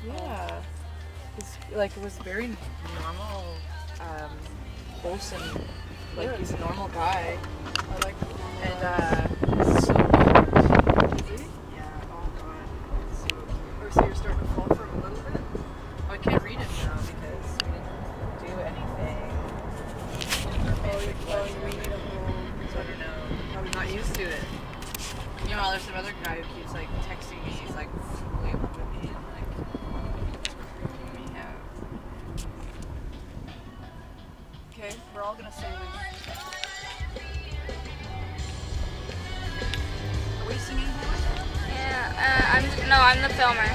Yeah. It was very normal, wholesome. Like, he's a normal guy. I like the And, so cute. Yeah, oh god. So you're starting to fall for him a little bit? I can't read him now because we didn't do anything. Oh, you need a home. So I don't know. I'm not used to it. Meanwhile, there's some other guy who keeps, like, texting me. He's, like, fully up with me and, like, freaking me out. Okay, we're all gonna say we. Are we singing now? Yeah, I'm the filmer.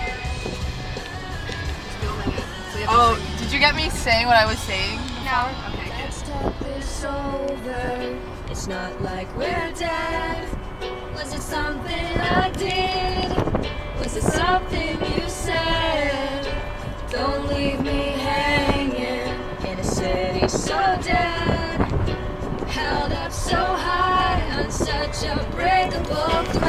Just filming it. So you have to Oh, sing. did you get me saying what I was saying? No. Okay, good. Let's talk this over. It's not like we're dead. Was it something I did? Was it something you said? Don't leave me hanging in a city so dead. Held up so high on such a breakable thread.